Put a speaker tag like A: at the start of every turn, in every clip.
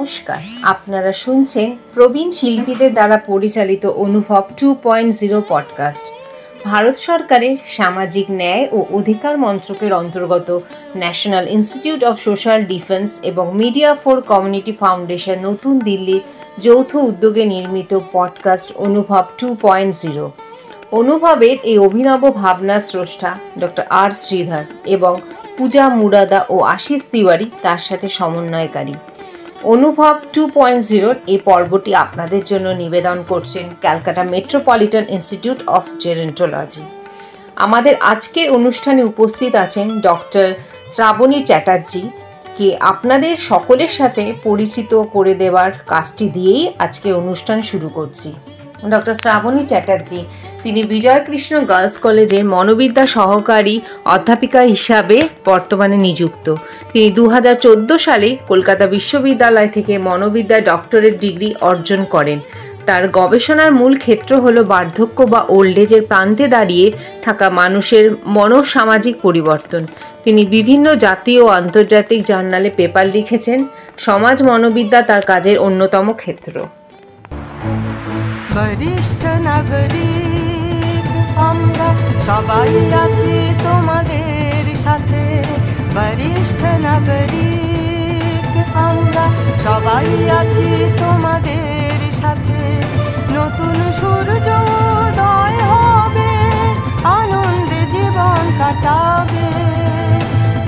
A: নমস্কার, আপনারা শুনছেন প্রবীণ শিল্পীদের দ্বারা পরিচালিত অনুভব 2.0 পডকাস্ট। ভারত সরকারের সামাজিক ন্যায় ও অধিকার মন্ত্রকের অন্তর্গত national institute of social defence এবং মিডিয়া ফর কমিউনিটি ফাউন্ডেশন নতুন দিল্লির যৌথ উদ্যোগে নির্মিত পডকাস্ট অনুভব 2.0। অনুভবের এই অভিনব ভাবনা স্রষ্টা ডক্টর আর শ্রীধর এবং পূজা মুরাদা ও আশিস তিওয়ারি তার সাথে সমন্বয়কারী। অনুভব 2.0 এই পর্বটি আপনাদের জন্য নিবেদন করছেন Calcutta metropolitan institute of gerontology. আমাদের আজকের অনুষ্ঠানে উপস্থিত আছেন ডক্টর শ্রাবণী চ্যাটার্জি, কে আপনাদের সকলের সাথে পরিচিত করে দেওয়ার কাজটি দিয়েই আজকের অনুষ্ঠান শুরু করছি। ডক্টর শ্রাবণী চ্যাটার্জি, তিনি বিজয়কৃষ্ণ গার্লস কলেজের মনোবিদ্যা সহকারী অধ্যাপিকা হিসাবে বর্তমানে নিযুক্ত। তিনি 2014 সালে কলকাতা বিশ্ববিদ্যালয় থেকে মনোবিদ্যায় ডক্টরেট ডিগ্রি অর্জন করেন। তার গবেষণার মূল ক্ষেত্র হল বার্ধক্য বা ওল্ড এজের প্রান্তে দাঁড়িয়ে থাকা মানুষের মনোসামাজিক পরিবর্তন। তিনি বিভিন্ন জাতীয় ও আন্তর্জাতিক জার্নালে পেপার লিখেছেন। সমাজ মনোবিদ্যা তার কাজের অন্যতম ক্ষেত্র।
B: বরিষ্ঠ নাগরিক আমরা সবাই আছি তোমাদের সাথে, বরিষ্ঠ নাগরিক আমরা সবাই আছি তোমাদের সাথে। নতুন সূর্য উদয় হবে, আনন্দে জীবন কাটাবে,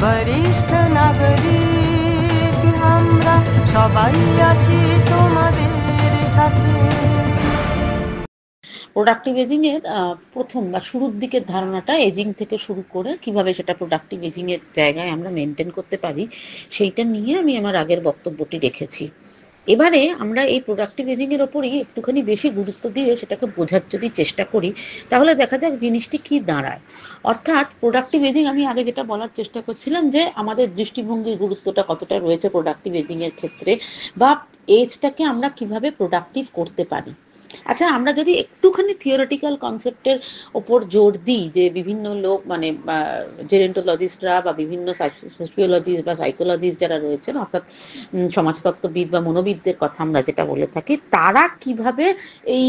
B: বরিষ্ঠ নাগরিক আমরা সবাই আছি তোমাদের সাথে।
C: প্রোডাক্টিভ এজিং এর প্রথম বা শুরুর দিকের ধারণাটা এজিং থেকে শুরু করে কিভাবে সেটা প্রোডাক্টিভ এজিং এর জায়গায় আমরা মেনটেন করতে পারি, সেইটা নিয়ে আমি আমার আগের বক্তব্যটি রেখেছি। এবারে আমরা এই প্রোডাক্টিভ এজিং এর ওপরই একটুখানি বেশি গুরুত্ব দিয়ে সেটাকে বোঝার যদি চেষ্টা করি, তাহলে দেখা যাক জিনিসটি কি দাঁড়ায়। অর্থাৎ প্রোডাক্টিভ এজিং, আমি আগে যেটা বলার চেষ্টা করছিলাম যে আমাদের দৃষ্টিভঙ্গির গুরুত্বটা কতটা রয়েছে প্রোডাক্টিভ এজিং এর ক্ষেত্রে, বা এজটাকে আমরা কিভাবে প্রোডাক্টিভ করতে পারি। আচ্ছা, আমরা যদি একটুখানি থিওরিটিক্যাল কনসেপ্টের ওপর জোর দিই, যে বিভিন্ন লোক মানে জেরন্টোলজিস্টরা বা বিভিন্ন সোশিওলজিস্ট বা সাইকোলজিস্ট যারা রয়েছেন, অর্থাৎ সমাজতত্ত্ববিদ বা মনোবিদদের কথা আমরা যেটা বলে থাকি, তারা কিভাবে এই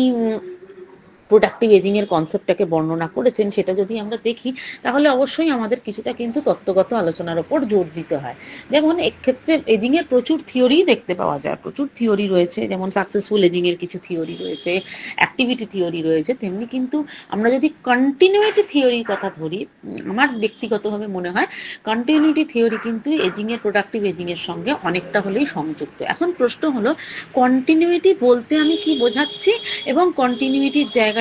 C: প্রোডাক্টিভ এজিং এর কনসেপ্টটাকে বর্ণনা করেছেন সেটা যদি আমরা দেখি, তাহলে অবশ্যই আমাদের কিছুটা কিন্তু তত্ত্বগত আলোচনার ওপর জোর দিতে হয়। যেমন এক্ষেত্রে এজিং এর প্রচুর থিওরি দেখতে পাওয়া যায়, প্রচুর থিওরি রয়েছে, যেমন সাকসেসফুল এজিং এর কিছু থিওরি রয়েছে, অ্যাক্টিভিটি থিওরি রয়েছে। তেমনি কিন্তু আমরা যদি কন্টিনিউইটি থিওরির কথা ধরি, আমার ব্যক্তিগতভাবে মনে হয় কন্টিনিউইটি থিওরি কিন্তু এজিং এর প্রোডাক্টিভ এজিং এর সঙ্গে অনেকটা হলেই সংযুক্ত। এখন প্রশ্ন হলো, কন্টিনিউইটি বলতে আমি কি বোঝাচ্ছি এবং কন্টিনিউইটির জায়গা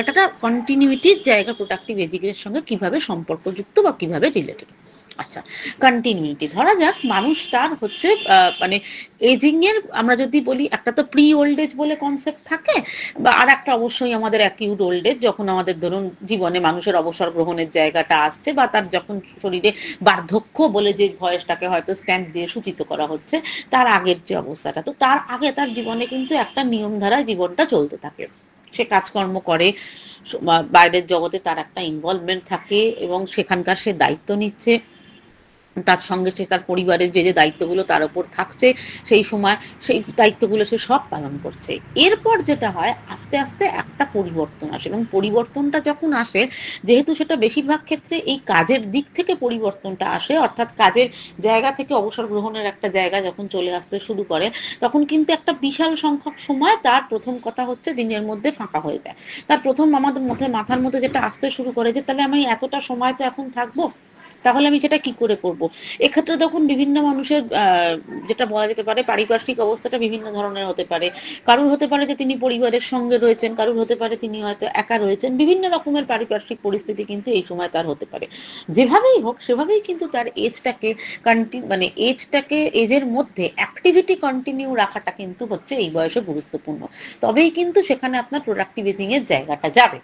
C: প্রোডাক্টিভ এজিং এর সঙ্গে কিভাবে সম্পর্কযুক্ত বা কিভাবে রিলেটেড। আচ্ছা, কন্টিনিউইটি ধরা যাক, মানুষ তার হচ্ছে মানে এজিং এর আমরা যদি বলি, একটা তো প্রি ওল্ড এজ বলে কনসেপ্ট থাকে, বা আর একটা অবশ্যই আমাদের অ্যাকিউট ওল্ড এজ, যখন আমাদের ধরুন জীবনে মানুষের অবসর গ্রহণের জায়গাটা আসছে, বা তার যখন শরীরে বার্ধক্য বলে যে বয়সটাকে হয়তো স্ট্যাম্প দিয়ে সূচিত করা হচ্ছে, তার আগের যে অবস্থাটা, তো তার আগে তার জীবনে কিন্তু একটা নিয়ম ধারায় জীবনটা চলতে থাকে। সে কাজকর্ম করে, বাইরের জগতে তার একটা ইনভলভমেন্ট থাকে এবং সেখানকার সে দায়িত্ব নিচ্ছে, তার সঙ্গে সে তার পরিবারের যে যে দায়িত্বগুলো তার উপর থাকছে, সেই সময় সেই দায়িত্বগুলো সে সব পালন করছে। এরপর যেটা হয়, আস্তে আস্তে একটা পরিবর্তন আসে, এবং পরিবর্তনটা যখন আসে, যেহেতু সেটা বেশিরভাগ ক্ষেত্রে এই কাজের দিক থেকে পরিবর্তনটা আসে, অর্থাৎ কাজের জায়গা থেকে অবসর গ্রহণের একটা জায়গা যখন চলে আসতে শুরু করে, তখন কিন্তু একটা বিশাল সংখ্যক সময় তার প্রথম কথা হচ্ছে দিনের মধ্যে ফাঁকা হয়ে যায়। তার প্রথম আমাদের মাথার মধ্যে যেটা আসতে শুরু করে যে তাহলে আমি এতটা সময় তো এখন থাকবো, তাহলে আমি সেটা কি করে করব। এক্ষেত্রে তখন বিভিন্ন মানুষের যেটা বলা যেতে পারে পারিপার্শ্বিক অবস্থাটা বিভিন্ন ধরনের হতে পারে। কারুর হতে পারে যে তিনি পরিবারের সঙ্গে রয়েছেন, কারুর হতে পারে তিনি হয়তো একা রয়েছেন, বিভিন্ন রকমের পারিপার্শ্বিক পরিস্থিতি কিন্তু এই সময় তার হতে পারে। যেভাবেই হোক সেভাবেই কিন্তু তার এজটাকে এজের মধ্যে অ্যাক্টিভিটি কন্টিনিউ রাখাটা কিন্তু হচ্ছে এই বয়সে গুরুত্বপূর্ণ। তবেই কিন্তু সেখানে আপনার প্রোডাক্টিভ এজিং এর জায়গাটা যাবে।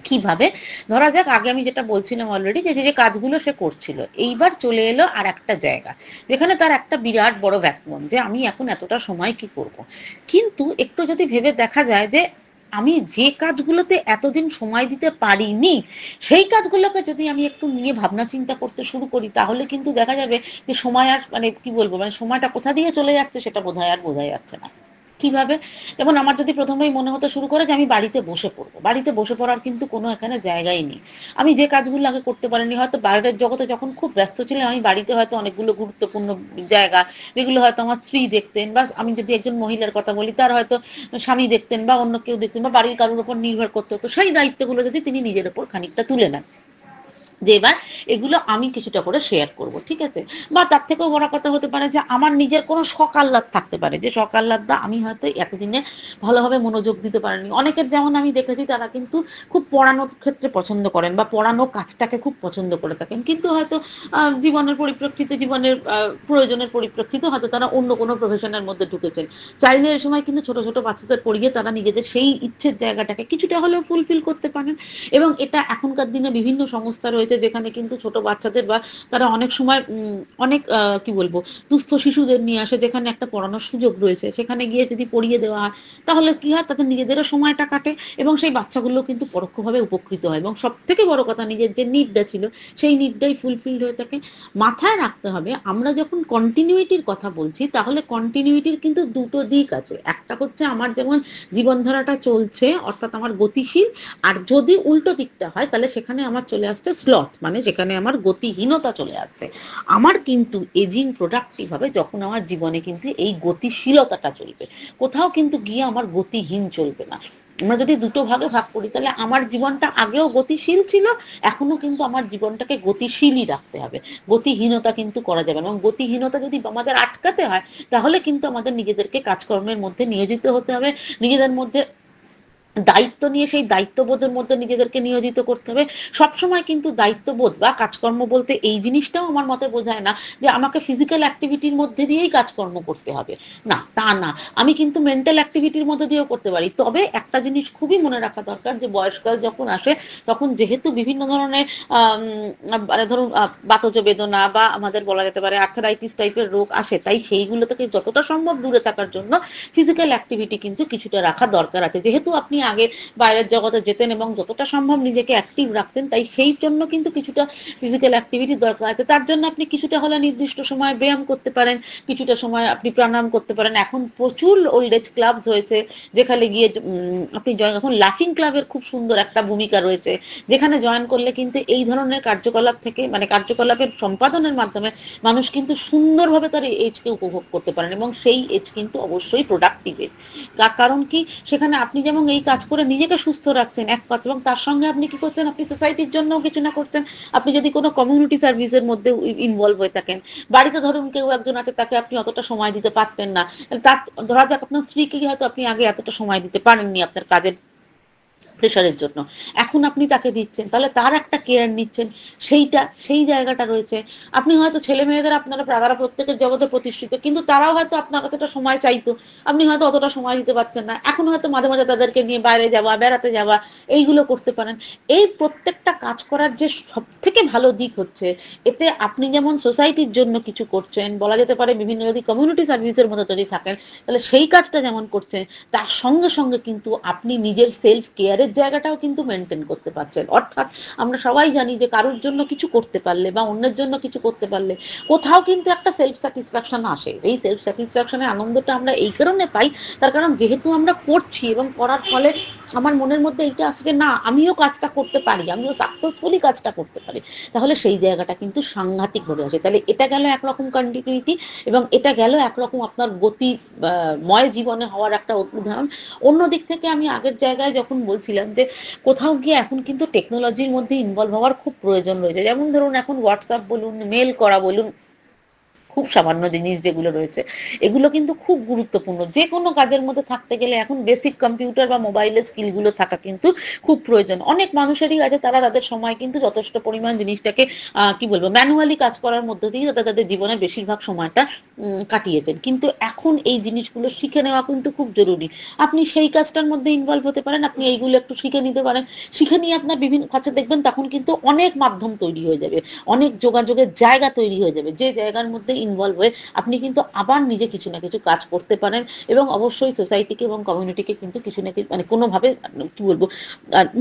C: কিভাবে? ধরা যাক, আগে আমি যেটা বলছিলাম অলরেডি, যে যে কাজগুলো সে করছিল, এইবার চলে এলো আর একটা জায়গা যেখানে তার একটা বিরাট বড় ভ্যাকুয়াম, যে আমি এখন এতটা সময় কি করব। কিন্তু একটু যদি ভেবে দেখা যায় যে আমি যে কাজগুলোতে এতদিন সময় দিতে পারিনি সেই কাজগুলোকে যদি আমি একটু নিয়ে ভাবনা চিন্তা করতে শুরু করি, তাহলে কিন্তু দেখা যাবে যে সময় আর মানে কি বলবো, মানে সময়টা কোথা দিয়ে চলে যাচ্ছে সেটা বোধহয় আর বোঝা যাচ্ছে না। কিভাবে? যেমন আমার যদি প্রথমেই মনে হতে শুরু করে যে আমি বাড়িতে বসে পড়বো, বাড়িতে বসে পড়ার কিন্তু কোনো এখানে জায়গাই নেই। আমি যে কাজগুলো আগে করতে পারিনি, হয়তো বাইরের জগতে যখন খুব ব্যস্ত ছিলাম, আমি বাড়িতে হয়তো অনেকগুলো গুরুত্বপূর্ণ জায়গা, যেগুলো হয়তো আমার স্ত্রী দেখতেন, বা আমি যদি একজন মহিলার কথা বলি, তার হয়তো স্বামী দেখতেন বা অন্য কেউ দেখতেন, বা বাড়ির কারোর উপর নির্ভর করতে হতো, সেই দায়িত্বগুলো যদি তিনি নিজের উপর খানিকটা তুলে নেন, যে এবার এগুলো আমি কিছুটা করে শেয়ার করব, ঠিক আছে? বা তার থেকেও বড় কথা হতে পারে যে আমার নিজের কোনো শখ আহ্লাদ থাকতে পারে, যে শখ আহ্লাদটা আমি হয়তো এতদিনে ভালোভাবে মনোযোগ দিতে পারিনি। অনেকের যেমন আমি দেখেছি তারা কিন্তু খুব পড়ানোর ক্ষেত্রে পছন্দ করেন বা পড়ানো কাজটাকে খুব পছন্দ করে থাকেন, কিন্তু হয়তো জীবনের পরিপ্রেক্ষিতে, জীবনের প্রয়োজনের পরিপ্রেক্ষিতে হয়তো তারা অন্য কোনো প্রফেশনের মধ্যে ঢুকেছেন। চাইলে এই সময় কিন্তু ছোট ছোট বাচ্চাদের পড়িয়ে তারা নিজেদের সেই ইচ্ছের জায়গাটাকে কিছুটা হলেও ফুলফিল করতে পারেন। এবং এটা এখনকার দিনে বিভিন্ন সংস্থা রয়েছে যেখানে কিন্তু ছোট বাচ্চাদের বা তারা অনেক সময় অনেক কি বলবো, দুস্থ শিশুদের নিয়ে আসে, যেখানে একটা পড়ানোর সুযোগ রয়েছে, সেখানে গিয়ে যদি পড়িয়ে দেওয়া হয় তাহলে কি হয়, তাদের নিজেদেরও সময়টা কাটে এবং সেই বাচ্চাগুলো কিন্তু পরোক্ষভাবে উপকৃত হয়, এবং সব থেকে বড় কথা নিজের যে নিডটা ছিল সেই নিডটাই ফুলফিল হয়ে থাকে। মাথায় রাখতে হবে, আমরা যখন কন্টিনিউইটির কথা বলছি, তাহলে কন্টিনিউইটির কিন্তু দুটো দিক আছে। একটা হচ্ছে আমার যেমন জীবনধারাটা চলছে, অর্থাৎ আমার গতিশীল, আর যদি উল্টো দিকটা হয় তাহলে সেখানে আমার চলে আসছে স্লথ, মানে সেখানে আমার গতিহীনতা চলে আসছে। আমার কিন্তু এজিং প্রোডাক্টিভ হবে যখন আমার জীবনে কিন্তু এই গতিশীলতাটা চলবে, কোথাও কিন্তু গিয়ে আমার গতিহীন চলবে না। আমরা যদি দুটো ভাগে ভাগ করি, তাহলে আমার জীবনটা আগেও গতিশীল ছিল, এখনো কিন্তু আমার জীবনটাকে গতিশীলই রাখতে হবে, গতিহীনতা কিন্তু করা যাবে না। এবং গতিহীনতা যদি আমাদের আটকাতে হয়, তাহলে কিন্তু আমাদের নিজেদেরকে কাজকর্মের মধ্যে নিয়োজিত হতে হবে, নিজেদের মধ্যে দায়িত্ব নিয়ে সেই দায়িত্ববোধের মধ্যে নিজেদেরকে নিয়োজিত করতে হবে। সবসময় কিন্তু দায়িত্ববোধ বা কাজকর্ম বলতে এই জিনিসটাও আমার মতে বোঝায় না যে আমাকে ফিজিক্যাল অ্যাক্টিভিটির মধ্যে দিয়েই কাজকর্ম করতে হবে, না, তা না। আমি কিন্তু মেন্টাল অ্যাক্টিভিটির মধ্যে দিয়েও করতে পারি। তবে একটা জিনিস খুবই মনে রাখা দরকার, যে বয়সকাল যখন আসে তখন যেহেতু বিভিন্ন ধরনের মানে ধরুন বাতজ বেদনা বা আমাদের বলা যেতে পারে আর্থারাইটিস টাইপের রোগ আসে, তাই সেইগুলো থেকে যতটা সম্ভব দূরে থাকার জন্য ফিজিক্যাল অ্যাক্টিভিটি কিন্তু কিছুটা রাখা দরকার আছে। যেহেতু আপনি আগে বাইরের জগতে যেতেন এবং যতটা সম্ভব নিজেকে অ্যাক্টিভ রাখতেন, তাই সেই জন্য কিন্তু কিছুটা ফিজিক্যাল অ্যাক্টিভিটি দরকার আছে। তার জন্য আপনি কিছুটা হলে নির্দিষ্ট সময় ব্যায়াম করতে পারেন, কিছুটা সময় আপনি প্রাণায়াম করতে পারেন। এখন প্রচুর ওল্ড এজ ক্লাবস হয়েছে, যেখানে গিয়ে আপনি এখন লাফিং ক্লাবের খুব সুন্দর একটা ভূমিকা রয়েছে, যেখানে জয়েন করলে কিন্তু এই ধরনের কার্যকলাপ থেকে, মানে কার্যকলাপের সম্পাদনের মাধ্যমে মানুষ কিন্তু সুন্দরভাবে তার এজকে উপভোগ করতে পারেন, এবং সেই এজ কিন্তু অবশ্যই প্রোডাক্টিভ এজ। কারণ কি, সেখানে আপনি যেমন এই কাজ করে নিজেকে সুস্থ রাখছেন এক কথা, এবং তার সঙ্গে আপনি কি করছেন, আপনি সোসাইটির জন্য কিছু না করছেন। আপনি যদি কোনো কমিউনিটি সার্ভিসের মধ্যে ইনভলভ হয়ে থাকেন, বাড়িতে ধরুন কেউ একজন আছে, তাকে আপনি অতটা সময় দিতে পারতেন না, তার ধরা যাক আপনার স্ত্রীকে হয়তো আপনি আগে এতটা সময় দিতে পারেননি আপনার কাজের প্রেশারের জন্য, এখন আপনি তাকে দিচ্ছেন, তাহলে তার একটা কেয়ার নিচ্ছেন, সেই জায়গাটা রয়েছে। আপনি হয়তো ছেলে মেয়েদের আপনারা প্রত্যেকের জগতে প্রতিষ্ঠিত, কিন্তু তারাও হয়তো আপনার কাছে একটা সময় চাইতো, আপনি হয়তো অতটা সময় দিতে পারছেন না, এখন হয়তো মাঝে মাঝে তাদেরকে নিয়ে বাইরে যাওয়া, বেড়াতে যাওয়া, এইগুলো করতে পারেন। এই প্রত্যেকটা কাজ করার যে সব থেকে ভালো দিক হচ্ছে, এতে আপনি যেমন সোসাইটির জন্য কিছু করছেন, বলা যেতে পারে বিভিন্ন যদি কমিউনিটি সার্ভিসের মধ্যে যদি থাকেন, তাহলে সেই কাজটা যেমন করছেন, তার সঙ্গে সঙ্গে কিন্তু আপনি নিজের সেলফ কেয়ারের জায়গাটাও কিন্তু মেনটেন করতে পারছেন। অর্থাৎ আমরা সবাই জানি যে কারোর জন্য কিছু করতে পারলে বা অন্যের জন্য কিছু করতে পারলে কোথাও কিন্তু একটা সেলফ স্যাটিসফ্যাকশন আসে। এই সেলফ স্যাটিসফ্যাকশনের আনন্দটা আমরা এই কারণে পাই, তার কারণ যেহেতু আমরা করছি এবং করার ফলে আমার মনের মধ্যে এইটা আসে যে না, আমিও কাজটা করতে পারি, আমিও সাকসেসফুলি কাজটা করতে পারি, তাহলে সেই জায়গাটা কিন্তু সাংঘাতিক ভাবে আসে। তাহলে এটা গেল একরকম কন্টিনিউটি, এবং এটা গেল একরকম আপনার গতিময় জীবনে হওয়ার একটা উদাহরণ। অন্য দিক থেকে আমি আগের জায়গায় যখন বলছিলাম যে কোথাও গিয়ে এখন কিন্তু টেকনোলজির মধ্যে ইনভলভ হওয়ার খুব প্রয়োজন রয়েছে। যেমন ধরুন এখন হোয়াটসঅ্যাপ বলুন, মেল করা বলুন, খুব সামান্য জিনিস যেগুলো রয়েছে, এগুলো কিন্তু খুব গুরুত্বপূর্ণ। যে কোনো কাজের মধ্যে থাকতে গেলে এখন বেসিক কম্পিউটার বা মোবাইলের স্কিলগুলো থাকা কিন্তু খুব প্রয়োজন। অনেক মানুষেরই আছে, তারা তাদের সময় কিন্তু যথেষ্ট পরিমাণ জিনিসটাকে কি বলবো, ম্যানুয়ালি কাজ করার মধ্যে দিয়ে তাদের জীবনের বেশিরভাগ সময়টা কাটিয়েছেন, কিন্তু এখন এই জিনিসগুলো শিখে নেওয়া কিন্তু খুব জরুরি। আপনি সেই কাজটার মধ্যে ইনভলভ হতে পারেন, আপনি এইগুলো একটু শিখে নিতে পারেন। শিখে নিয়ে আপনার বিভিন্ন কাছে দেখবেন তখন কিন্তু অনেক মাধ্যম তৈরি হয়ে যাবে, অনেক যোগাযোগের জায়গা তৈরি হয়ে যাবে, যে জায়গার মধ্যে ইনভলভ হয়ে আপনি কিন্তু আবার নিজে কিছু না কিছু কাজ করতে পারেন, এবং অবশ্যই সোসাইটিকে এবং কমিউনিটিকে কিন্তু কিছু না কিছু কোনোভাবে কি বলবো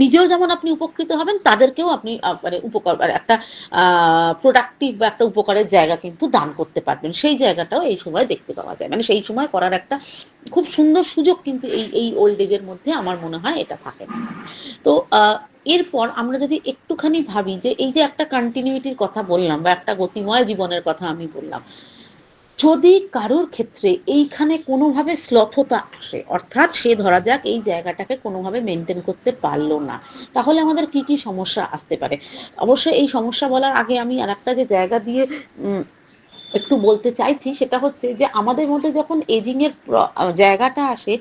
C: নিজেও যেমন আপনি উপকৃত হবেন, তাদেরকেও আপনি উপকার একটা প্রোডাক্টিভ বা একটা উপকারের জায়গা কিন্তু দান করতে পারবেন। সেই জায়গাটাও এই সময় দেখতে পাওয়া যায়, সেই সময় করার একটা খুব সুন্দর সুযোগ কিন্তু এই ওল্ড এজের মধ্যে আমার মনে হয় এটা থাকে। তো এরপর আমরা যদি একটুখানি ভাবি যে এই যে একটা কন্টিনিউটির কথা বললাম বা একটা গতিময় জীবনের কথা আমি বললাম, যদি কারোর ক্ষেত্রে এইখানে কোনোভাবে শ্লথতা আসে, অর্থাৎ সে ধরা যাক এই জায়গাটাকে কোনোভাবে মেনটেন করতে পারলো না, তাহলে আমাদের কি কি সমস্যা আসতে পারে। অবশ্যই এই সমস্যা বলার আগে আমি আরেকটা যে জায়গা দিয়ে একটু বলতে চাইছি, সেটা হচ্ছে যে আমাদের মধ্যে যখন এজিং এর জায়গাটা আসে,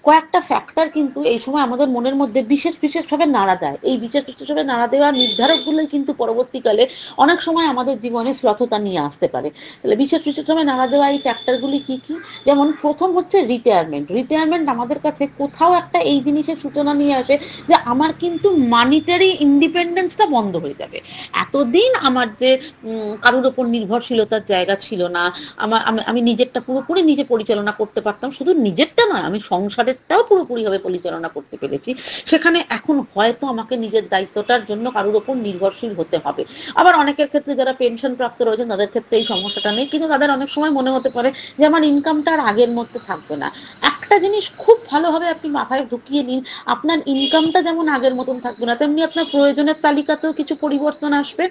C: কয়েকটা ফ্যাক্টর কিন্তু এই সময় আমাদের মনের মধ্যে বিশেষভাবে নাড়া দেয়। এই বিশেষভাবে নাড়া দেওয়ার নির্ধারকগুলোই কিন্তু পরবর্তীকালে অনেক সময় আমাদের জীবনে শ্লথতা নিয়ে আসতে পারে। তাহলে বিশেষভাবে নাড়া দেওয়া এই ফ্যাক্টরগুলি কি কি? যেমন প্রথম হচ্ছে রিটায়ারমেন্ট আমাদের কাছে কোথাও একটা এই জিনিসের সূচনা নিয়ে আসে যে আমার কিন্তু মানিটারি ইন্ডিপেন্ডেন্সটা বন্ধ হয়ে যাবে। এতদিন আমার যে কারোর উপর নির্ভরশীলতার জায়গা ছিল না, আমি নিজেরটা পুরোপুরি নিজে পরিচালনা করতে পারতাম, শুধু নিজেরটা নয় আমি সংসারেরটাও পুরোপুরিভাবে পরিচালনা করতে পেরেছি। সেখানে এখন হয়তো আমাকে নিজের দায়িত্বটার জন্য কারোর উপর নির্ভরশীল হতে হবে। আবার অনেকের ক্ষেত্রে যারা পেনশন প্রাপ্ত রয়েছেন তাদের ক্ষেত্রে এই সমস্যাটা নেই, কিন্তু তাদের অনেক সময় মনে হতে পারে যে আমার ইনকামটা আর আগের মধ্যে থাকবে না। একটা জিনিস খুব ভালোভাবে আপনি মাথায় ঢুকিয়ে নিন, আপনার ইনকামটা যেমন আগের মতন থাকবে না, তেমনি আপনার প্রয়োজনের তালিকাতেও কিছু পরিবর্তন আসবে।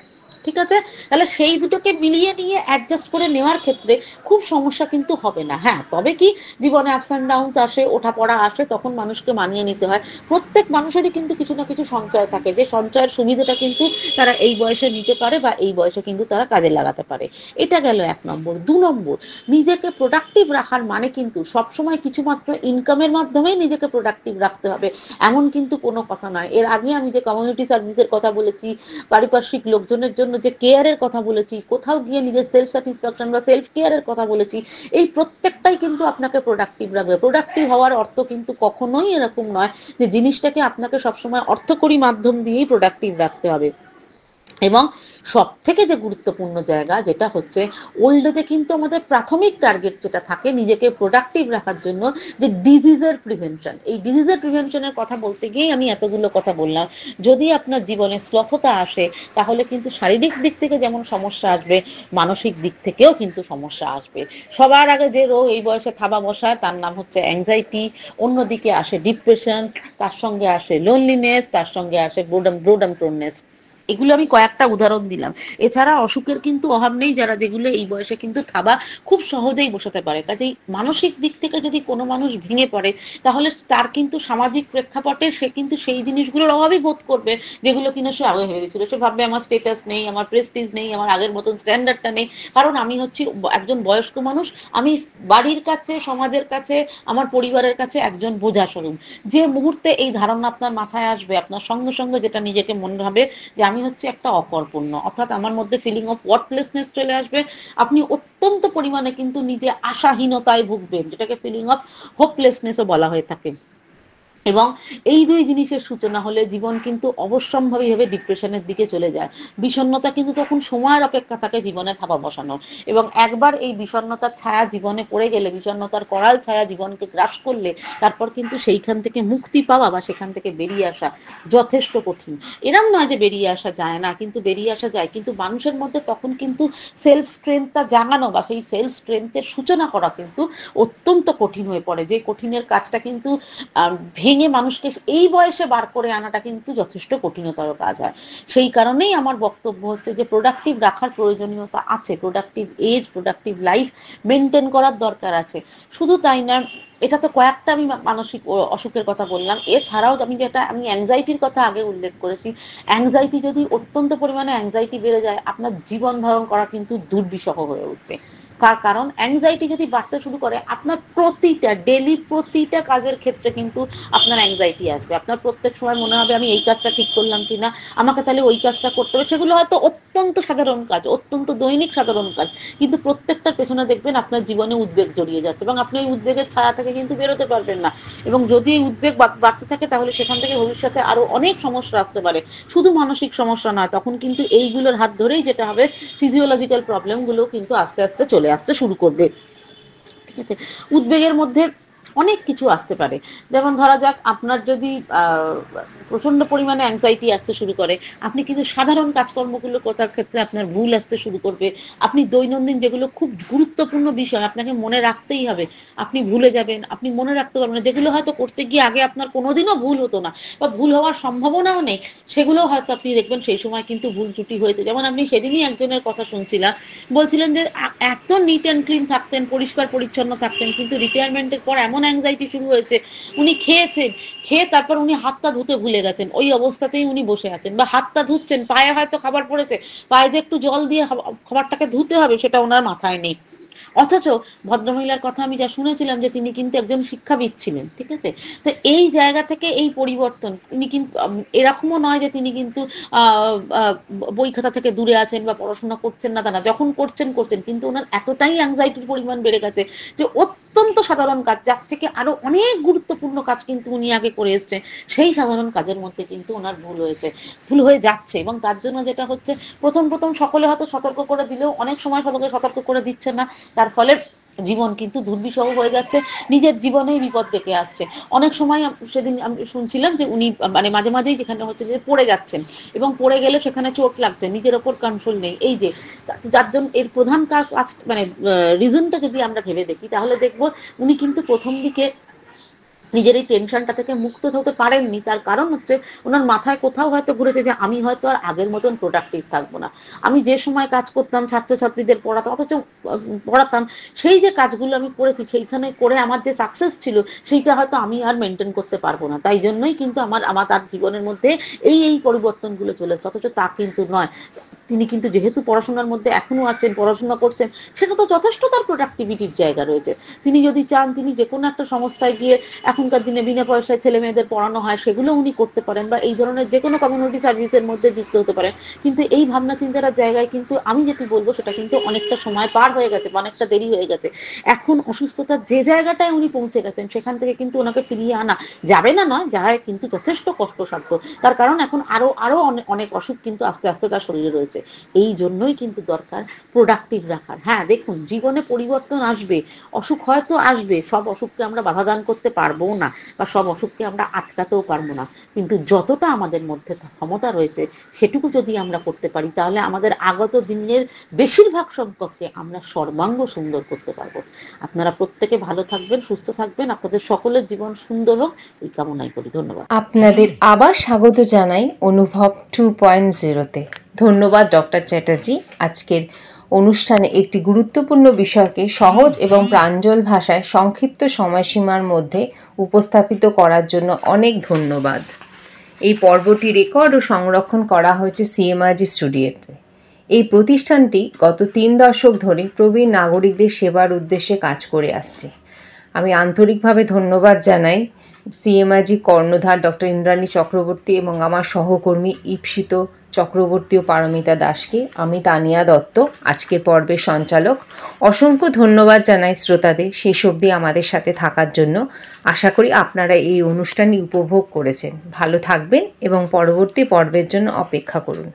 C: ঠিক আছে, তাহলে সেই দুটোকে মিলিয়ে নিয়ে অ্যাডজাস্ট করে নেওয়ার ক্ষেত্রে খুব সমস্যা কিন্তু হবে না। হ্যাঁ, তবে কি জীবনে আপস অ্যান্ড ডাউনস আসে, ওঠা পড়া আসে, তখন মানুষকে মানিয়ে নিতে হয়। প্রত্যেক মানুষেরই কিন্তু কিছু না কিছু সঞ্চয় থাকে, যে সঞ্চয়ের সুবিধাটা কিন্তু তারা এই বয়সে নিতে পারে বা এই বয়সে কিন্তু তারা কাজে লাগাতে পারে। এটা গেল 1 নম্বর। 2 নম্বর, নিজেকে প্রোডাক্টিভ রাখার মানে কিন্তু সবসময় কিছুমাত্র ইনকামের মাধ্যমেই নিজেকে প্রোডাক্টিভ রাখতে হবে এমন কিন্তু কোনো কথা নয়। এর আগে আমি যে কমিউনিটি সার্ভিসের কথা বলেছি, পারিপার্শ্বিক লোকজনের জন্য যে কেয়ারের কথা বলেছি, কোথাও গিয়ে নিজের সেলফ স্যাটিসফ্যাকশন বা সেলফ কেয়ারের কথা বলেছি, এই প্রত্যেকটাই কিন্তু আপনাকে প্রোডাক্টিভ রাখবে। প্রোডাক্টিভ হওয়ার অর্থ কিন্তু কখনোই এরকম নয় যে জিনিসটাকে আপনাকে সবসময় অর্থকরী মাধ্যম দিয়েই প্রোডাক্টিভ রাখতে হবে। এবং সব থেকে যে গুরুত্বপূর্ণ জায়গা যেটা হচ্ছে ওল্ড এজে কিন্তু আমাদের প্রাথমিক টার্গেট যেটা থাকে নিজেকে প্রোডাক্টিভ রাখার জন্য, যে ডিজিজের প্রিভেনশন। এই ডিজিজের প্রিভেনশনের কথা বলতে গিয়েই আমি এতগুলো কথা বললাম। যদি আপনার জীবনে শ্লথতা আসে তাহলে কিন্তু শারীরিক দিক থেকে যেমন সমস্যা আসবে, মানসিক দিক থেকেও কিন্তু সমস্যা আসবে। সবার আগে যে রোগ এই বয়সে থাবা বসায় তার নাম হচ্ছে অ্যাংজাইটি, অন্যদিকে আসে ডিপ্রেশন, তার সঙ্গে আসে লোনলিনেস, তার সঙ্গে আসে বোর্ডাম টোননেস। এগুলো আমি কয়েকটা উদাহরণ দিলাম। এছাড়া অসুখের কিন্তু অভাব নেই, যারা যেগুলো এই বয়সে কিন্তু থাবা খুব সহজেই বসাতে পারে। কাজেই মানসিক দিক থেকে যদি কোনো মানুষ ভেঙে পড়ে তাহলে তার কিন্তু সামাজিক প্রেক্ষাপটে সে কিন্তু সেই জিনিসগুলোর অভাবই বোধ করবে যেগুলো কিনা সে আগে ভেবেছিল। সে ভাববে আমার স্টেটাস নেই, আমার প্রেস্টিজ নেই, আমার আগের মতন স্ট্যান্ডার্ডটা নেই, কারণ আমি হচ্ছি একজন বয়স্ক মানুষ, আমি বাড়ির কাছে, সমাজের কাছে, আমার পরিবারের কাছে একজন বোঝা স্বরূপ। যে মুহূর্তে এই ধারণা আপনার মাথায় আসবে, আপনার সঙ্গে সঙ্গে যেটা নিজেকে মনে হবে যে আমি হচ্ছে একটা অকর্পণ্য, অর্থাৎ আমার মধ্যে ফিলিং অফ ওয়ার্থলেসনেস চলে আসবে। আপনি অত্যন্ত পরিমাণে কিন্তু নিজে আশাহীনতায় ভুগবেন, যেটাকে ফিলিং অফ হোপলেসনেসও বলা হয়ে থাকে। এবং এই দুই জিনিসের সূচনা হলে জীবন কিন্তু অবশ্যম্ভাবীভাবে ডিপ্রেশনের দিকে চলে যায়। বিষণ্ণতা কিন্তু তখন সময়ের অপেক্ষা থাকে জীবনে থাবা বসানো, এবং একবার এই বিষণ্ণতার ছায়া জীবনে পড়ে গেলে, বিষণ্ণতার করাল ছায়া জীবনকে গ্রাস করলে, তারপর কিন্তু সেইখান থেকে মুক্তি পাওয়া বা সেখান থেকে বেরিয়ে আসা যথেষ্ট কঠিন। এরম নয় যে বেরিয়ে আসা যায় না, কিন্তু বেরিয়ে আসা যায়, কিন্তু মানুষের মধ্যে তখন কিন্তু সেলফ স্ট্রেংথটা জাগানো বা সেই সেলফ স্ট্রেংথের সূচনা করা কিন্তু অত্যন্ত কঠিন হয়ে পড়ে। যে কঠিনের কাজটা কিন্তু ভেঙে মানুষকে এই বয়সে বার করে আনাটা কিন্তু যথেষ্ট কঠিনতর কাজ হয়। সেই কারণেই আমার বক্তব্য হচ্ছে যে প্রোডাক্টিভ রাখার প্রয়োজনীয়তা আছে, productive age, productive life maintain করার দরকার আছে। শুধু তাই না, এটা তো কয়েকটা আমি মানসিক অসুখের কথা বললাম, এছাড়াও আমি অ্যাংজাইটির কথা আগে উল্লেখ করেছি। অ্যাংজাইটি যদি অত্যন্ত পরিমাণে অ্যাংজাইটি বেড়ে যায়, আপনার জীবন ধারণ করা কিন্তু দুর্বিষহ হয়ে উঠবে। কারণ অ্যাংজাইটি যদি বাড়তে শুরু করে, আপনার প্রতিটা কাজের ক্ষেত্রে কিন্তু আপনার অ্যাংজাইটি আসবে। আপনার প্রত্যেক সময় মনে হবে আমি এই কাজটা ঠিক করলাম কিনা, আমাকে তাহলে ওই কাজটা করতে হবে। সেগুলো হয়তো অত্যন্ত সাধারণ কাজ, অত্যন্ত দৈনিক সাধারণ কাজ, কিন্তু প্রত্যেকটার পেছনে দেখবেন আপনার জীবনে উদ্বেগ জড়িয়ে যাচ্ছে এবং আপনি এই উদ্বেগের ছায়া থেকে কিন্তু বেরোতে পারবেন না। এবং যদি এই উদ্বেগ বাড়তে থাকে তাহলে সেখান থেকে ভবিষ্যতে আরো অনেক সমস্যা আসতে পারে, শুধু মানসিক সমস্যা নয়, তখন কিন্তু এইগুলোর হাত ধরেই যেটা হবে ফিজিওলজিক্যাল প্রবলেমগুলো কিন্তু আস্তে আস্তে চলে আসতে শুরু করবে। ঠিক আছে, উদ্বেগের মধ্যে অনেক কিছু আসতে পারে। যেমন ধরা যাক আপনার যদি প্রচন্ড পরিমাণে অ্যাংজাইটি আসতে শুরু করে, আপনি কিন্তু সাধারণ কাজকর্মগুলো করার ক্ষেত্রে আপনার ভুল আসতে শুরু করবে। আপনি দৈনন্দিন যেগুলো খুব গুরুত্বপূর্ণ বিষয় আপনাকে মনে রাখতেই হবে, আপনি ভুলে যাবেন, আপনি মনে রাখতে পারবেন না। যেগুলো হয়তো করতে গিয়ে আগে আপনার কোনোদিনও ভুল হতো না বা ভুল হওয়ার সম্ভাবনাও নেই, সেগুলো হয়তো আপনি দেখবেন সেই সময় কিন্তু ভুল ত্রুটি হয়েছে। যেমন আপনি সেদিনই একজনের কথা শুনছিলাম, বলছিলেন যে এত নিট অ্যান্ড ক্লিন থাকতেন, পরিষ্কার পরিচ্ছন্ন থাকতেন, কিন্তু রিটায়ারমেন্টের পর এমন অ্যাংজাইটি শুরু হয়েছে, উনি খেয়েছেন, খেয়ে তারপর উনি হাতটা ধুতে ভুলে গেছেন, ওই অবস্থাতেই উনি বসে আছেন, বা হাতটা ধুচ্ছেন, পায়ে হয়তো খাবার পড়েছে, পায়ে যে একটু জল দিয়ে খাবারটাকে ধুতে হবে সেটা ওনার মাথায় নেই। অথচ ভদ্রমহিলার কথা আমি যা শুনেছিলাম যে তিনি কিন্তু একজন শিক্ষাবিদ ছিলেন। ঠিক আছে, তো এই জায়গা থেকে এই পরিবর্তন, তিনি কিন্তু এরকমও নয় যে তিনি কিন্তু বই খাতা থেকে দূরে আছেন বা পড়াশোনা করছেন না, তা না, যখন করছেন কিন্তু ওনার এতটাই অ্যাংজাইটির পরিমাণ বেড়ে গেছে যে অত্যন্ত সাধারণ কাজ, যার থেকে আরো অনেক গুরুত্বপূর্ণ কাজ কিন্তু উনি আগে করে এসছেন, সেই সাধারণ কাজের মধ্যে কিন্তু ওনার ভুল হয়ে যাচ্ছে। এবং তার জন্য যেটা হচ্ছে, প্রথম সকলে হয়তো সতর্ক করে দিলেও অনেক সময় সকলে সতর্ক করে দিচ্ছে না, তার ফলে জীবন কিন্তু দুর্বিষহ হয়ে যাচ্ছে, নিজের জীবনেই বিপদ ডেকে আসছে। অনেক সময় সেদিন আমি শুনছিলাম যে উনি মানে মাঝে মাঝেই যেখানে হচ্ছে যে পড়ে যাচ্ছেন এবং পড়ে গেলে সেখানে চোট লাগছে, নিজের ওপর কন্ট্রোল নেই। এই যে যার জন্য এর প্রধান কাজ মানে রিজনটা যদি আমরা ভেবে দেখি তাহলে দেখবো উনি কিন্তু প্রথম দিকে নিজের এই টেনশনটা থেকে মুক্ত হতে পারেননি। তার কারণ হচ্ছে ওনার মাথায় কোথাও হয়তো ঘুরেছে যে আমি হয়তো আর আগের মতন প্রোডাক্টিভ থাকবো না, আমি যে সময় কাজ করতাম ছাত্রছাত্রীদের পড়াতাম, সেই যে কাজগুলো আমি করেছি সেইখানে করে আমার যে সাকসেস ছিল সেইটা হয়তো আমি আর মেনটেন করতে পারবো না। তাই জন্যই কিন্তু আমার তার জীবনের মধ্যে এই পরিবর্তনগুলো চলেছে। অথচ তা কিন্তু নয়, তিনি কিন্তু যেহেতু পড়াশোনার মধ্যে এখনো আছেন, পড়াশোনা করছেন, সেটা তো যথেষ্ট তার প্রোডাক্টিভিটির জায়গা রয়েছে। তিনি যদি চান তিনি যে কোনো একটা সংস্থায় গিয়ে, এখনকার দিনে বিনা পয়সায় ছেলে মেয়েদের পড়ানো হয়, সেগুলো উনি করতে পারেন, বা এই ধরনের যে কোনো কমিউনিটি সার্ভিসের মধ্যে যুক্ত হতে পারেন। কিন্তু এই ভাবনা চিন্তার জায়গায় কিন্তু আমি যেটি বলবো সেটা কিন্তু অনেকটা সময় পার হয়ে গেছে, অনেকটা দেরি হয়ে গেছে। এখন অসুস্থতার যে জায়গাটায় উনি পৌঁছে গেছেন সেখান থেকে কিন্তু ওনাকে ফিরিয়ে আনা যাবে না, নয়, যায় কিন্তু যথেষ্ট কষ্টসাধ্য। তার কারণ এখন আরো অনেক অসুখ কিন্তু আস্তে আস্তে তার শরীরে রয়েছে। এই জন্যই কিন্তু দরকার প্রোডাক্টিভ রাখার। হ্যাঁ, দেখুন, জীবনে পরিবর্তন আসবে, অসুখ হয়তো আসবে, সব অসুখকে আমরা বাধা দান করতে পারবো না বা সব অসুখকে আমরা আটকাতেও পারবো না, কিন্তু যতটা আমাদের মধ্যে ক্ষমতা রয়েছে সেটুকু যদি আমরা করতে পারি তাহলে আমাদের আগত দিনের বেশিরভাগ সংখ্যককে আমরা সর্বাঙ্গ সুন্দর করতে পারবো। আপনারা প্রত্যেকে ভালো থাকবেন, সুস্থ থাকবেন, আপনাদের সকলের জীবন সুন্দর হোক এই কামনাই করি। ধন্যবাদ।
A: আপনাদের আবার স্বাগত জানাই অনুভব 2.0-তে। ধন্যবাদ ডক্টর চ্যাটার্জি। আজকের অনুষ্ঠানে একটি গুরুত্বপূর্ণ বিষয়কে সহজ এবং প্রাঞ্জল ভাষায় সংক্ষিপ্ত সময়সীমার মধ্যে উপস্থাপিত করার জন্য অনেক ধন্যবাদ। এই পর্বটি রেকর্ড ও সংরক্ষণ করা হয়েছে CMRG স্টুডিওতে। এই প্রতিষ্ঠানটি গত 3 দশক ধরে প্রবীণ নাগরিকদের সেবার উদ্দেশ্যে কাজ করে আসছে। আমি আন্তরিকভাবে ধন্যবাদ জানাই CMRG কর্ণধার ডক্টর ইন্দ্রাণী চক্রবর্তী এবং আমার সহকর্মী ঈপ্সিত চক্রবর্তী ও পারমিতা দাসকে। আমি তানিয়া দত্ত, আজকের পর্বের সঞ্চালক। অসংখ্য ধন্যবাদ জানাই শ্রোতাদের শেষ অবধি আমাদের সাথে থাকার জন্য। আশা করি আপনারা এই অনুষ্ঠানটি উপভোগ করেছেন। ভালো থাকবেন এবং পরবর্তী পর্বের জন্য অপেক্ষা করুন।